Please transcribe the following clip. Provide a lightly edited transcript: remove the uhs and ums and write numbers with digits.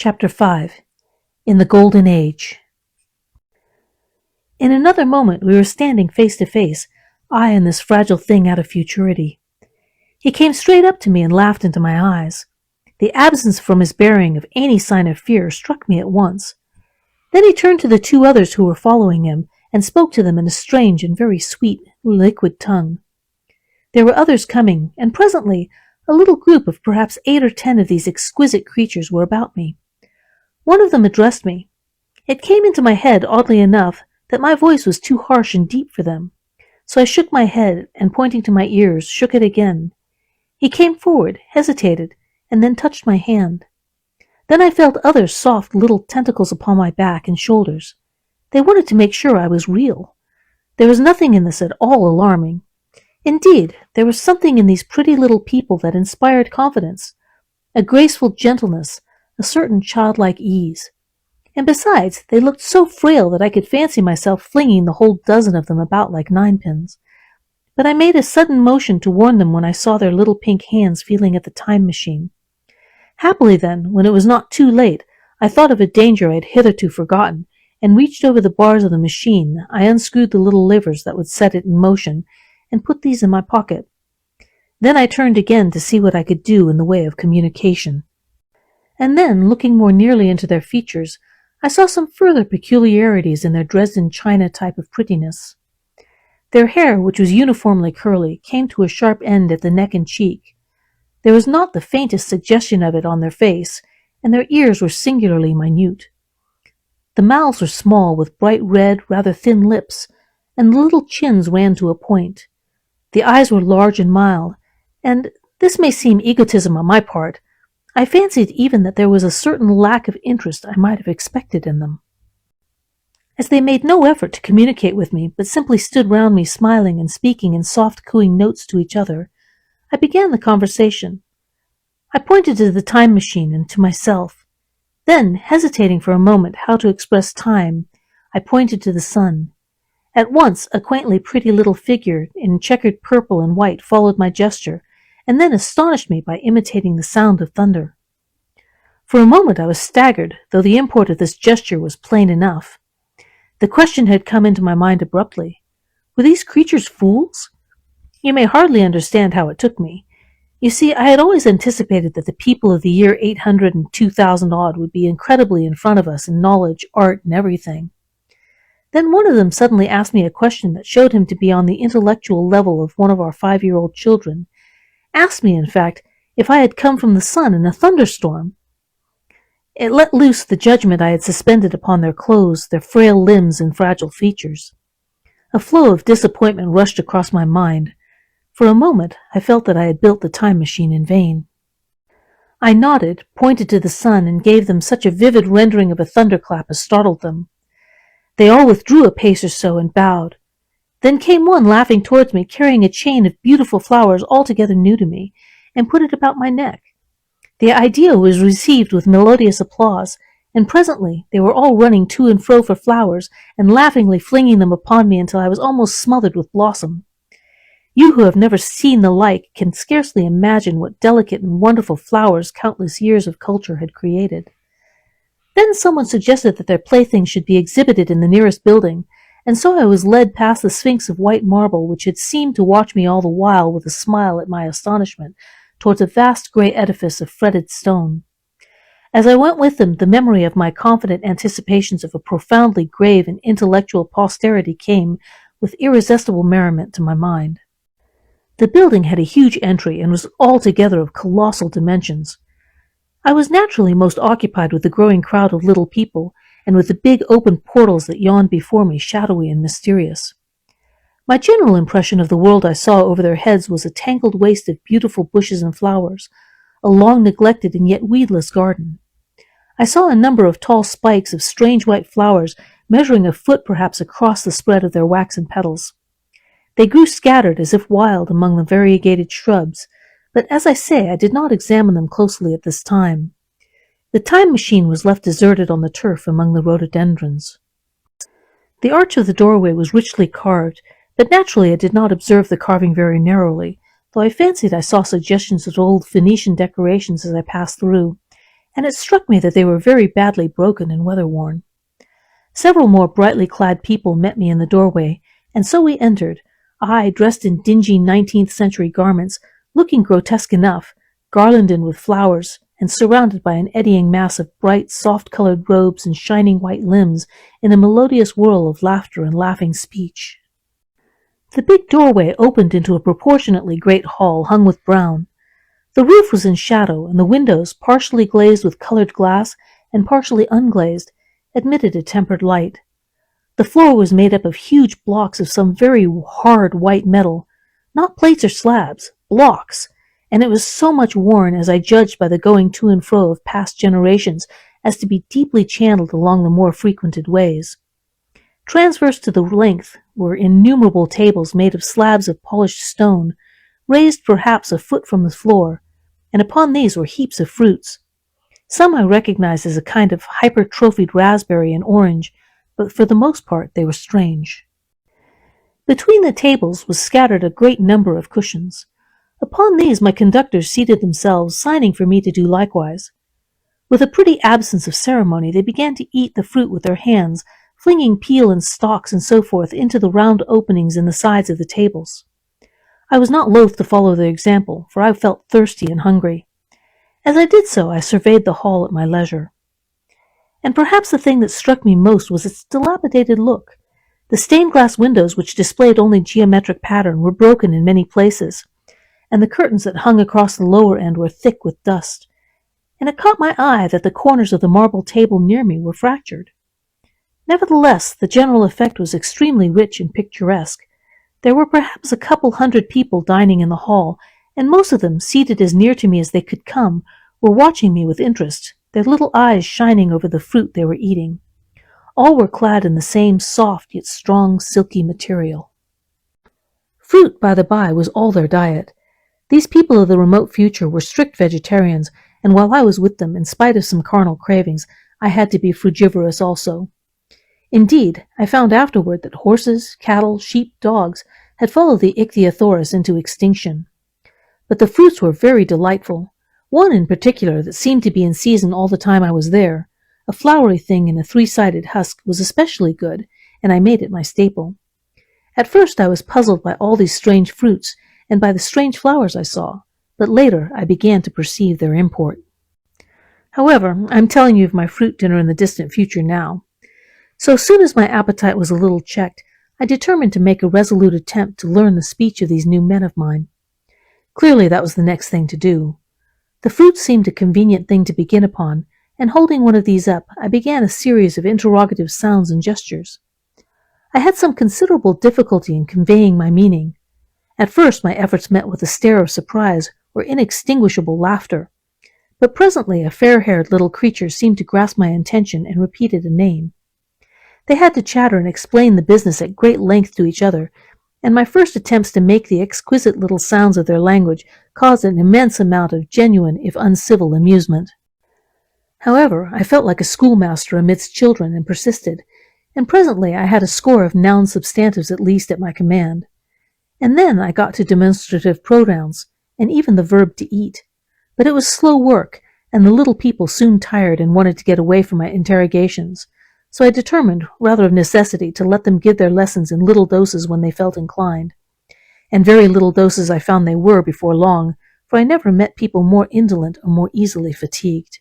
Chapter 5 In the Golden Age. In another moment we were standing face to face, I and this fragile thing out of futurity. He came straight up to me and laughed into my eyes. The absence from his bearing of any sign of fear struck me at once. Then he turned to the two others who were following him and spoke to them in a strange and very sweet, liquid tongue. There were others coming, and presently a little group of perhaps 8 or 10 of these exquisite creatures were about me. One of them addressed me. It came into my head, oddly enough, that my voice was too harsh and deep for them, so I shook my head and, pointing to my ears, shook it again. He came forward, hesitated, and then touched my hand. Then I felt other soft little tentacles upon my back and shoulders. They wanted to make sure I was real. There was nothing in this at all alarming. Indeed, there was something in these pretty little people that inspired confidence, a graceful gentleness, a certain childlike ease. And besides, they looked so frail that I could fancy myself flinging the whole dozen of them about like ninepins. But I made a sudden motion to warn them when I saw their little pink hands feeling at the time machine. Happily then, when it was not too late, I thought of a danger I had hitherto forgotten, and reached over the bars of the machine. I unscrewed the little levers that would set it in motion, and put these in my pocket. Then I turned again to see what I could do in the way of communication. And then, looking more nearly into their features, I saw some further peculiarities in their Dresden china type of prettiness. Their hair, which was uniformly curly, came to a sharp end at the neck and cheek. There was not the faintest suggestion of it on their face, and their ears were singularly minute. The mouths were small, with bright red, rather thin lips, and the little chins ran to a point. The eyes were large and mild, and, this may seem egotism on my part, I fancied even that there was a certain lack of interest I might have expected in them. As they made no effort to communicate with me, but simply stood round me smiling and speaking in soft cooing notes to each other, I began the conversation. I pointed to the time machine and to myself. Then, hesitating for a moment how to express time, I pointed to the sun. At once a quaintly pretty little figure in checkered purple and white followed my gesture, and then astonished me by imitating the sound of thunder. For a moment I was staggered, though the import of this gesture was plain enough. The question had come into my mind abruptly. Were these creatures fools? You may hardly understand how it took me. You see, I had always anticipated that the people of the year 800 and 2000 odd would be incredibly in front of us in knowledge, art, and everything. Then one of them suddenly asked me a question that showed him to be on the intellectual level of one of our 5-year-old children. Asked me, in fact, if I had come from the sun in a thunderstorm. It let loose the judgment I had suspended upon their clothes, their frail limbs and fragile features. A flow of disappointment rushed across my mind. For a moment I felt that I had built the time machine in vain. I nodded, pointed to the sun, and gave them such a vivid rendering of a thunderclap as startled them. They all withdrew a pace or so and bowed. Then came one laughing towards me, carrying a chain of beautiful flowers altogether new to me, and put it about my neck. The idea was received with melodious applause, and presently they were all running to and fro for flowers, and laughingly flinging them upon me until I was almost smothered with blossom. You who have never seen the like can scarcely imagine what delicate and wonderful flowers countless years of culture had created. Then someone suggested that their playthings should be exhibited in the nearest building, and so I was led past the sphinx of white marble, which had seemed to watch me all the while with a smile at my astonishment, towards a vast grey edifice of fretted stone. As I went with them, the memory of my confident anticipations of a profoundly grave and intellectual posterity came, with irresistible merriment, to my mind. The building had a huge entry, and was altogether of colossal dimensions. I was naturally most occupied with the growing crowd of little people, and with the big open portals that yawned before me, shadowy and mysterious. My general impression of the world I saw over their heads was a tangled waste of beautiful bushes and flowers, a long-neglected and yet weedless garden. I saw a number of tall spikes of strange white flowers, measuring a foot perhaps across the spread of their waxen petals. They grew scattered as if wild among the variegated shrubs, but as I say, I did not examine them closely at this time. The time machine was left deserted on the turf among the rhododendrons. The arch of the doorway was richly carved, but naturally I did not observe the carving very narrowly, though I fancied I saw suggestions of old Phoenician decorations as I passed through, and it struck me that they were very badly broken and weather-worn. Several more brightly clad people met me in the doorway, and so we entered, I dressed in dingy 19th-century garments, looking grotesque enough, garlanded with flowers, and surrounded by an eddying mass of bright, soft-colored robes and shining white limbs in a melodious whirl of laughter and laughing speech. The big doorway opened into a proportionately great hall hung with brown. The roof was in shadow, and the windows, partially glazed with colored glass and partially unglazed, admitted a tempered light. The floor was made up of huge blocks of some very hard white metal, not plates or slabs, blocks, and it was so much worn, as I judged by the going to and fro of past generations, as to be deeply channeled along the more frequented ways. Transverse to the length were innumerable tables made of slabs of polished stone, raised perhaps a foot from the floor, and upon these were heaps of fruits. Some I recognized as a kind of hypertrophied raspberry and orange, but for the most part they were strange. Between the tables was scattered a great number of cushions. Upon these my conductors seated themselves, signing for me to do likewise. With a pretty absence of ceremony they began to eat the fruit with their hands, flinging peel and stalks and so forth into the round openings in the sides of the tables. I was not loath to follow their example, for I felt thirsty and hungry. As I did so, I surveyed the hall at my leisure. And perhaps the thing that struck me most was its dilapidated look. The stained-glass windows, which displayed only geometric pattern, were broken in many places, and the curtains that hung across the lower end were thick with dust, and it caught my eye that the corners of the marble table near me were fractured. Nevertheless, the general effect was extremely rich and picturesque. There were perhaps a couple hundred people dining in the hall, and most of them, seated as near to me as they could come, were watching me with interest, their little eyes shining over the fruit they were eating. All were clad in the same soft yet strong silky material. Fruit, by the by, was all their diet. These people of the remote future were strict vegetarians, and while I was with them, in spite of some carnal cravings, I had to be frugivorous also. Indeed, I found afterward that horses, cattle, sheep, dogs had followed the ichthyosaurus into extinction. But the fruits were very delightful. One in particular that seemed to be in season all the time I was there, a flowery thing in a three-sided husk, was especially good, and I made it my staple. At first I was puzzled by all these strange fruits, and by the strange flowers I saw, but later I began to perceive their import. However, I am telling you of my fruit dinner in the distant future now. So soon as my appetite was a little checked, I determined to make a resolute attempt to learn the speech of these new men of mine. Clearly that was the next thing to do. The fruit seemed a convenient thing to begin upon, and holding one of these up, I began a series of interrogative sounds and gestures. I had some considerable difficulty in conveying my meaning. At first my efforts met with a stare of surprise or inextinguishable laughter, but presently a fair-haired little creature seemed to grasp my intention and repeated a name. They had to chatter and explain the business at great length to each other, and my first attempts to make the exquisite little sounds of their language caused an immense amount of genuine, if uncivil, amusement. However, I felt like a schoolmaster amidst children and persisted, and presently I had a score of noun substantives at least at my command. And then I got to demonstrative pronouns, and even the verb to eat. But it was slow work, and the little people soon tired and wanted to get away from my interrogations, so I determined, rather of necessity, to let them give their lessons in little doses when they felt inclined. And very little doses I found they were before long, for I never met people more indolent or more easily fatigued.